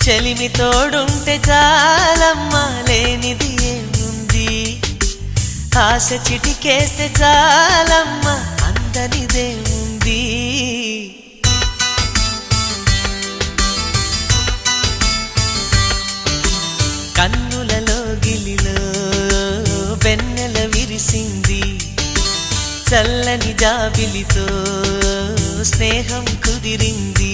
చెలిమి తోడుంటే చాలమ్మా లేనిది ఏముంది ఆశ చిటికేస్తే చాలమ్మా అందనిదేముంది కన్నులలో గిలిలో వెన్నెల విరిసింది చల్లని జాబిలితో స్నేహం కుదిరింది